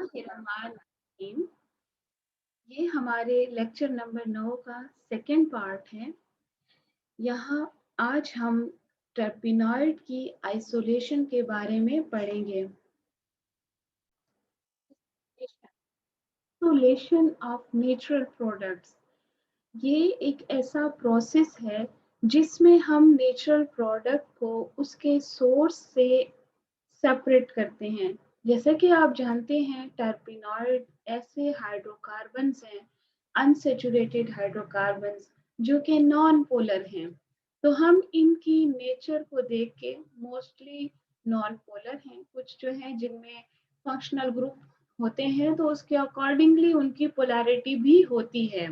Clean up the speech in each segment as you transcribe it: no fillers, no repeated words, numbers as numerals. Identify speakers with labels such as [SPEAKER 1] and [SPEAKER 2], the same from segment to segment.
[SPEAKER 1] बिस्मिल्लाहिर्रहमानिर्रहीम। ये हमारे लेक्चर नंबर 9 का सेकंड पार्ट है। यहाँ आज हम टर्पिनॉइड की आइसोलेशन के बारे में पढ़ेंगे। आइसोलेशन ऑफ नेचुरल प्रोडक्ट्स, ये एक ऐसा प्रोसेस है जिसमें हम नेचुरल प्रोडक्ट को उसके सोर्स से सेपरेट करते हैं। जैसे कि आप जानते हैं टर्पिनॉइड ऐसे हाइड्रोकार्बन्स हैं, अनसेचुरेटेड हाइड्रोकार्बन्स, जो कि नॉन पोलर हैं। तो हम इनकी नेचर को देख के मोस्टली नॉन पोलर हैं, कुछ जो हैं जिनमें फंक्शनल ग्रुप होते हैं तो उसके अकॉर्डिंगली उनकी पोलैरिटी भी होती है,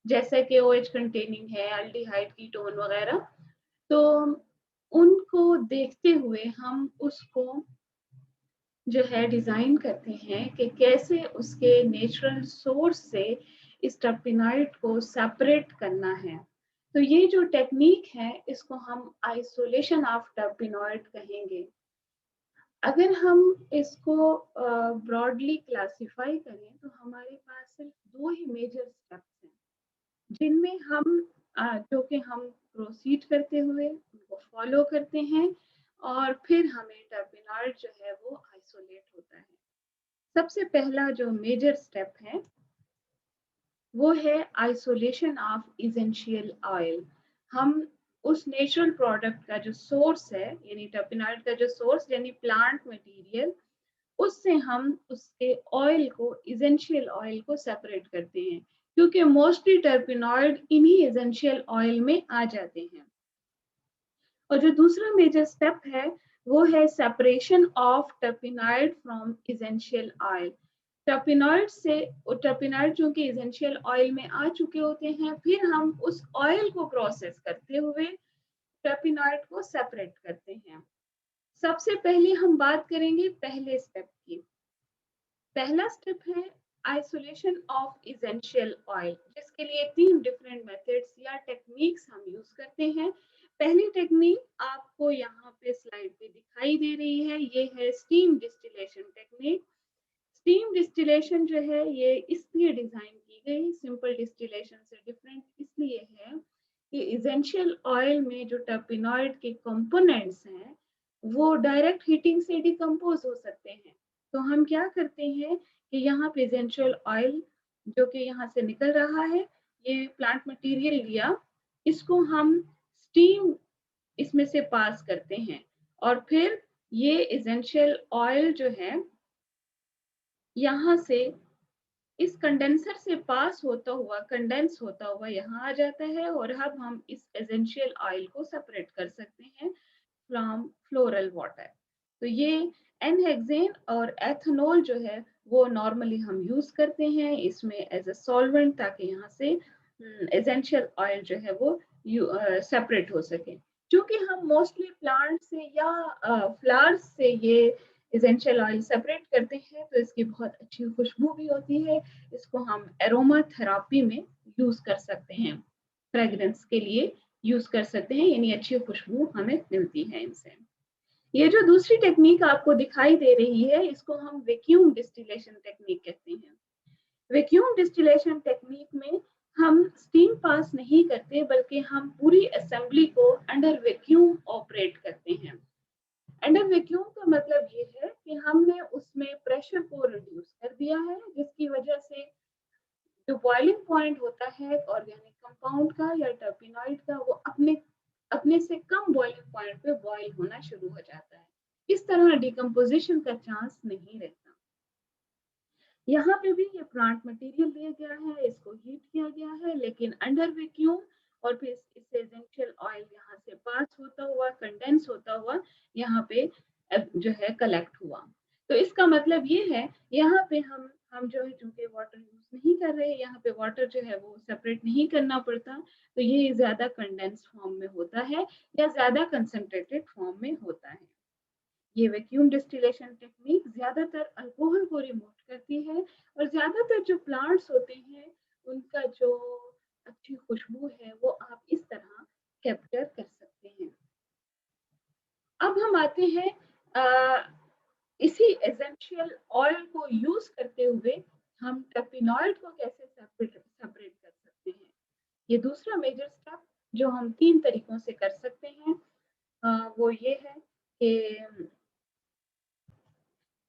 [SPEAKER 1] जैसे कि OH कंटेनिंग है, अल्डिहाइड कीटोन वगैरह। तो उनको देखते हुए हम उसको जो है डिजाइन करते हैं कि कैसे उसके नेचुरल सोर्स से इस टर्पिनॉइड को सेपरेट करना है। तो ये जो टेक्निक है इसको हम आइसोलेशन ऑफ टर्पिनॉइड कहेंगे। अगर हम इसको ब्रॉडली क्लासिफाई करें तो हमारे पास सिर्फ दो ही मेजर स्टेप्स हैं, जिनमें हम जो कि हम प्रोसीड करते हुए उनको फॉलो करते हैं और फिर हमें टर्पिनॉइड जो है वो आइसोलेट होता है। सबसे पहला जो मेजर स्टेप है वो है आइसोलेशन ऑफ इसेंशियल ऑयल। हम उस नेचुरल प्रोडक्ट का जो सोर्स है, यानी टर्पिनॉइड का जो सोर्स यानी प्लांट मटेरियल, उससे हम उसके ऑयल को, इसेंशियल ऑयल को सेपरेट करते हैं, क्योंकि मोस्टली टर्पिनॉइड इन्हीं इसेंशियल ऑयल में आ जाते हैं। और जो दूसरा मेजर स्टेप है वो है separation of terpenoid from essential oil. Terpenoid से, टर्पिनॉइड चूंकि इसेंशियल ऑयल में आ चुके होते हैं, फिर हम उस ऑयल को प्रोसेस करते हुए टर्पिनॉइड को सेपरेट करते हैं। सबसे पहले हम बात करेंगे पहले स्टेप की। पहला स्टेप है आइसोलेशन ऑफ इसेंशियल ऑयल, जिसके लिए तीन डिफरेंट मेथड्स या टेक्निक्स हम यूज करते हैं। पहली टेक्निक आपको यहाँ पे स्लाइड पे दिखाई दे रही है, ये है steam distillation technique. Steam distillation जो है ये इसलिए डिजाइन की गई, सिंपल डिस्टिलेशन से डिफरेंट इसलिए है कि इसेंशियल ऑयल में जो टर्पिनॉइड के कंपोनेंट्स हैं वो डायरेक्ट हीटिंग से डिकम्पोज हो सकते हैं। तो हम क्या करते हैं कि यहाँ पे इसेंशियल ऑयल जो कि यहाँ से निकल रहा है, ये प्लांट मटेरियल लिया, इसको हम स्टीम इसमें से पास करते हैं और फिर ये इसेंशियल ऑयल जो है यहाँ से इस कंडेंसर से पास होता हुआ, कंडेंस होता हुआ यहाँ आ जाता है और अब हम इस एसेंशियल ऑयल को सेपरेट कर सकते हैं फ्रॉम फ्लोरल वाटर। तो ये एनहेक्सेन और एथेनॉल जो है वो नॉर्मली हम यूज करते हैं इसमें एज अ सॉल्वेंट, ताकि यहाँ से एसेंशियल ऑयल जो है वो सेपरेट हो सके। क्योंकि हम मोस्टली प्लांट से या फ्लावर्स से ये एसेंशियल ऑयल सेपरेट करते हैं तो इसकी बहुत अच्छी खुशबू भी होती है। इसको हम एरोमा थेरापी में यूज कर सकते हैं, फ्रेग्रेंस के लिए यूज कर सकते हैं, यानी अच्छी खुशबू हमें मिलती है इनसे। ये जो दूसरी टेक्निक आपको दिखाई दे रही है इसको हम वैक्यूम डिस्टिलेशन टेक्निक कहते हैं। वैक्यूम डिस्टिलेशन टेक्निक में हम स्टीम पास नहीं करते बल्कि हम पूरी असेंबली को अंडर वैक्यूम ऑपरेट करते हैं। अंडर वैक्यूम का मतलब ये है कि हमने उसमें प्रेशर को रिड्यूस कर दिया है, जिसकी वजह से जो बॉइलिंग पॉइंट होता है ऑर्गेनिक कंपाउंड का या टर्पिनॉइड का, वो अपने अपने से कम बॉइलिंग पॉइंट पे बॉइल होना शुरू हो जाता है। इस तरह डिकम्पोजिशन का चांस नहीं रहता। यहाँ पे भी ये प्लांट मटेरियल दिया गया है, इसको हीट किया गया है, लेकिन अंडर वैक्यूम, और फिर इससे एसेंशियल ऑयल यहाँ से पास होता हुआ, कंडेंस होता हुआ यहाँ पे जो है कलेक्ट हुआ। तो इसका मतलब ये है यहाँ पे हम जो है चूंकि वाटर यूज नहीं कर रहे, यहाँ पे वाटर जो है वो सेपरेट नहीं करना पड़ता, तो ये ज्यादा कंडेंस फॉर्म में होता है या ज्यादा कंसंट्रेटेड फॉर्म में होता है। ये वैक्यूम डिस्टिलेशन टेक्निक ज्यादातर अल्कोहल को रिमूव करती है और ज्यादातर जो प्लांट्स होते हैं उनका जो अच्छी खुशबू है वो आप इस तरह कैप्चर कर सकते हैं। अब हम आते हैं इसी एसेंशियल ऑयल को यूज करते हुए हम टर्पिनॉइड को कैसे सेपरेट कर सकते हैं। ये दूसरा मेजर स्टेप जो हम 3 तरीकों से कर सकते हैं वो ये है कि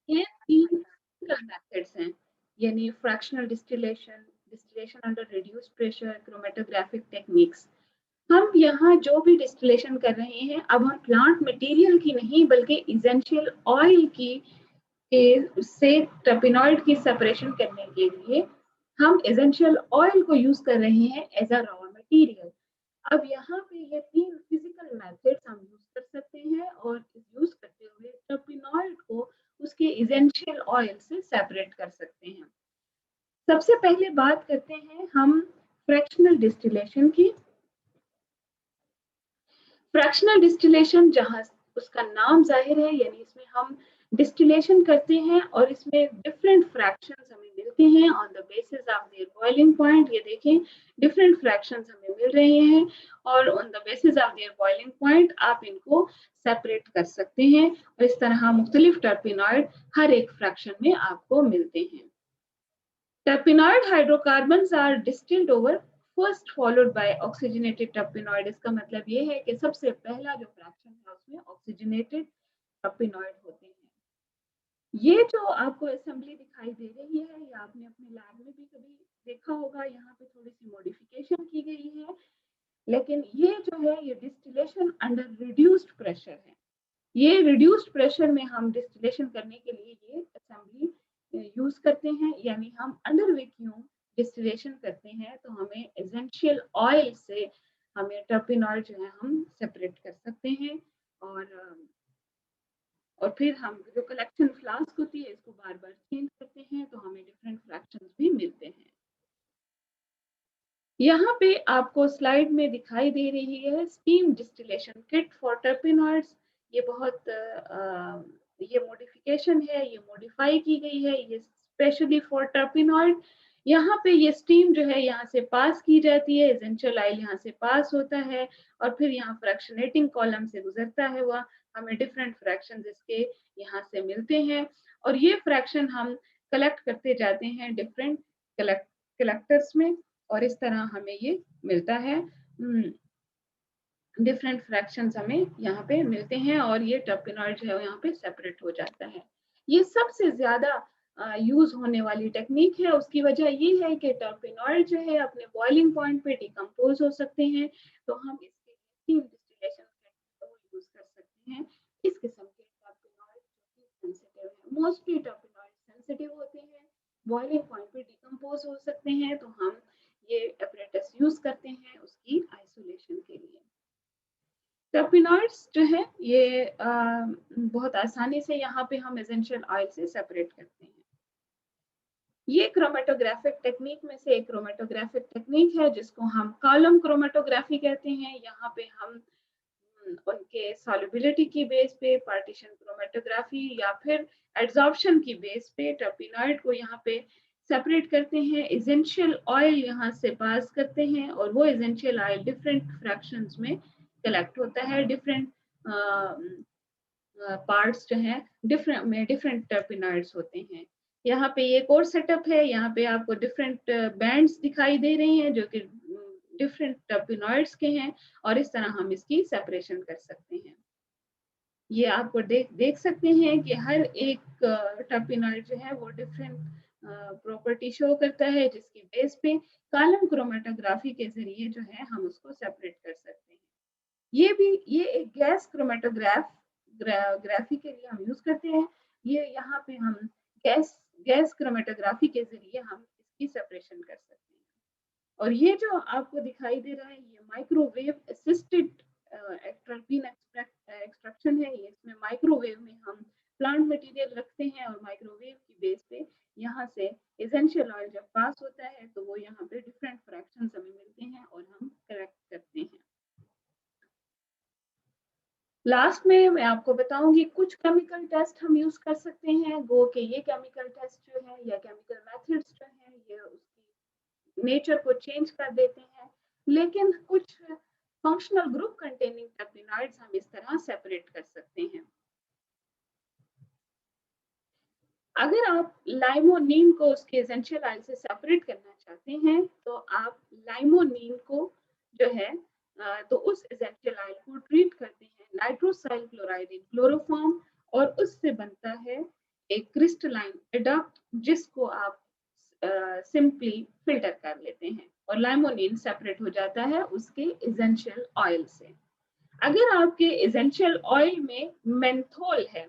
[SPEAKER 1] ये 3 मेथड्स हैं, यानी fractional distillation, distillation under reduced pressure, chromatographic techniques. हम यहाँ जो भी डिस्टिलेशन कर रहे हैं, अब हम प्लांट मटेरियल की नहीं बल्कि एसेंशियल ऑयल की से टर्पिनॉइड की सेपरेशन करने के लिए हम एसेंशियल ऑयल को यूज कर रहे हैं एज अ रॉ मटेरियल। अब यहाँ पे ये 3 फिजिकल मेथड्स हम यूज कर सकते हैं और यूज करते हुए टर्पिनॉइड को उसके एसेंशियल ऑयल से सेपरेट कर सकते हैं। सबसे पहले बात करते हैं हम फ्रैक्शनल डिस्टिलेशन की। फ्रैक्शनल डिस्टिलेशन जहां उसका नाम जाहिर है, यानी इसमें हम डिस्टिलेशन करते हैं और इसमें डिफरेंट फ्रैक्शंस हमें मिलते हैं on the basis of their boiling point. ये देखें डिफरेंट फ्रैक्शंस हमें मिल रहे हैं और on the basis of their boiling point आप इनको सेपरेट कर सकते हैं और इस तरह मुख्तलिफ टर्पिनॉइड हर एक फ्रैक्शन में आपको मिलते हैं। Terpenoid hydrocarbons are distilled over first followed by oxygenated terpenoid. इसका मतलब ये है कि सबसे पहला जो फ्रैक्शन है उसमें ऑक्सीजनेटेड टर्पिनॉइड होते हैं। ये जो आपको असेंबली दिखाई दे रही है, ये आपने अपने लैब में भी कभी देखा होगा। यहाँ पे थोड़ी सी मॉडिफिकेशन की गई है, लेकिन ये जो है ये डिस्टिलेशन अंडर रिड्यूस्ड प्रेशर है। ये रिड्यूस्ड प्रेशर में हम डिस्टिलेशन करने के लिए ये असेंबली यूज करते हैं, यानी हम अंडर वैक्यूम डिस्टिलेशन करते हैं तो हमें एसेंशियल ऑयल से हमें टर्पिनॉइड जो है हम सेपरेट कर सकते हैं और फिर हम जो कलेक्शन फ्लास्क होती है इसको बार बार चेंज करते हैं तो हमें डिफरेंट फ्रैक्शंस भी मिलते हैं। यहाँ पे आपको स्लाइड में दिखाई दे रही है steam distillation kit for terpenoids. ये बहुत ये मॉडिफिकेशन है, ये मॉडिफाई की गई है, ये स्पेशली फॉर टर्पिनॉइड। यहाँ पे ये स्टीम जो है यहाँ से पास की जाती है, एसेंशियल ऑयल यहाँ से पास होता है और फिर यहाँ फ्रैक्शनेटिंग कॉलम से गुजरता है हुआ हमें डिफरेंट फ्रैक्शन इसके यहाँ से मिलते हैं और ये फ्रैक्शन हम कलेक्ट करते जाते हैं डिफरेंट कलेक्टर्स में और इस तरह हमें ये मिलता है। डिफरेंट फ्रैक्शंस हमें यहाँ पे मिलते हैं और ये टर्पिनॉइड जो है यहाँ पे सेपरेट हो जाता है। ये सबसे ज्यादा यूज होने वाली टेक्निक है। उसकी वजह ये है कि टर्पिनॉइड जो है अपने बॉइलिंग पॉइंट पे डिकम्पोज हो सकते हैं, तो हम इसके स्टीम डिस्टिलेशन को यूज कर सकते हैं। इस किस्म के टर्पिनॉइड सेंसिटिव है, मोस्टली टर्पिनॉइड सेंसिटिव होते हैं, बॉइलिंग पॉइंट पे डिकम्पोज हो सकते हैं, तो हम ये एपरेटस यूज करते हैं उसकी आइसोलेशन के लिए। टर्पिनॉइड्स जो है ये बहुत आसानी से यहाँ पे हम एसेंशियल ऑयल से सेपरेट करते हैं। ये क्रोमेटोग्राफिक टेक्निक में से एक क्रोमेटोग्राफिक टेक्निक है जिसको हम कॉलम क्रोमेटोग्राफी कहते हैं। यहाँ पे हम उनके सॉल्युबिलिटी की बेस पे पार्टीशन क्रोमेटोग्राफी या फिर एड्सॉर्प्शन की बेस पे टर्पिनॉइड को यहाँ पे सेपरेट करते हैं, एसेंशियल ऑयल यहाँ से पास करते हैं और वो एसेंशियल ऑयल डिफरेंट फ्रैक्शंस में कलेक्ट होता है। डिफरेंट पार्ट्स जो हैं डिफरेंट टर्पिनॉइड्स होते हैं। यहाँ पे एक और सेटअप है, यहाँ पे आपको डिफरेंट बैंड्स दिखाई दे रहे हैं जो कि डिफरेंट टर्पिनॉइड्स के हैं और इस तरह हम इसकी सेपरेशन कर सकते हैं। ये आपको देख सकते हैं कि हर एक टर्पिनॉइड जो है वो डिफरेंट प्रॉपर्टी शो करता है जिसकी बेस पे कॉलम क्रोमेटोग्राफी के जरिए जो है हम उसको सेपरेट कर सकते हैं। ये एक गैस क्रोमेटोग्राफी के लिए हम यूज करते हैं। ये यहाँ पे हम गैस क्रोमेटोग्राफी के जरिए हम इसकी सेपरेशन कर सकते हैं। और ये जो आपको दिखाई दे रहा है ये माइक्रोवेव असिस्टेड टर्पीन एक्सट्रैक्शन है। ये इसमें माइक्रोवेव में हम प्लांट मटेरियल रखते हैं और माइक्रोवेव की बेस पे यहाँ से एसेंशियल ऑयल जब पास होता है तो वो यहाँ पे डिफरेंट फ्रैक्शंस हमें मिलते हैं और हम करेक्ट करते हैं। लास्ट में मैं आपको बताऊंगी कुछ केमिकल टेस्ट हम यूज कर सकते हैं। गो के ये केमिकल टेस्ट जो है या केमिकल मेथड्स जो है ये उसकी नेचर को चेंज कर देते हैं, लेकिन कुछ फंक्शनल ग्रुप कंटेनिंग टर्पिनॉइड्स हम इस तरह सेपरेट कर सकते हैं। अगर आप लाइमोनिन को उसके एसेंशियल ऑयल से सेपरेट करना चाहते हैं, तो आप लाइमोनिन को जो है तो उस एसेंशियल ऑयल को ट्रीट करते हैं नाइट्रोसाइल क्लोराइड इन क्लोरोफॉर्म, और उससे बनता है एक क्रिस्टलाइन एडक्ट, जिसको आप सिंपली फिल्टर कर लेते हैं और लाइमोनिन सेपरेट हो जाता है उसके एसेंशियल ऑयल से। अगर आपके एसेंशियल ऑयल में मेंथोल है,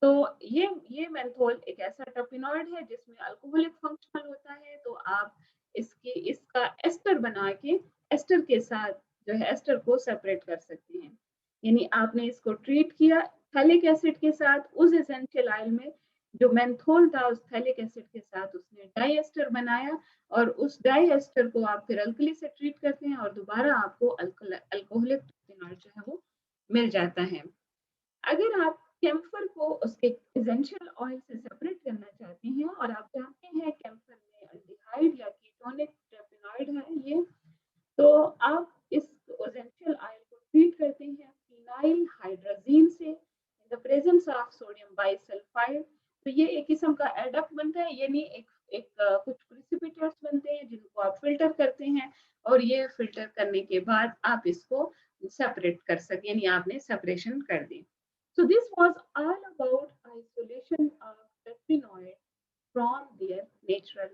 [SPEAKER 1] तो ये मेंथोल एक ऐसा टर्पेनॉइड है जिसमें अल्कोहलिक फंक्शनल होता है, तो आप इसका एस्टर बना के एस्टर के साथ जो है एस्टर को सेपरेट कर सकते हैं। यानी आपने इसको ट्रीट किया थैलिक एसिड के साथ, उस एसेंशियल ऑयल में जो मेंथोल था उस थैलिक एसिड के साथ उसने डाई एस्टर बनाया, और उस डाई एस्टर को आप फिर अल्कली से ट्रीट करते हैं और दोबारा आपको अल्कोहलिक टर्पेनॉइड जो है वो मिल जाता है। अगर आप कैम्फर को उसके एसेंशियल ऑयल से सेपरेट करना चाहते हैं और आप चाहते हैं कैम्फर में अल्डिहाइड या कीटोनिक टर्पेनॉइड है ये, तो आप इस एसेंशियल ऑयल को ट्रीट करते हैं फिनाइल हाइड्रोजीन से in the presence of sodium bisulphide. तो ये एक किस्म का एडक्ट बनता है, यानी एक कुछ प्रिसिपिटेट्स बनते हैं जिनको आप फिल्टर करते हैं, और ये फिल्टर करने के बाद आप इसको सेपरेट कर सकें, यानी आपने सेपरेशन कर दी। So this was all about isolation of terpenoid from their natural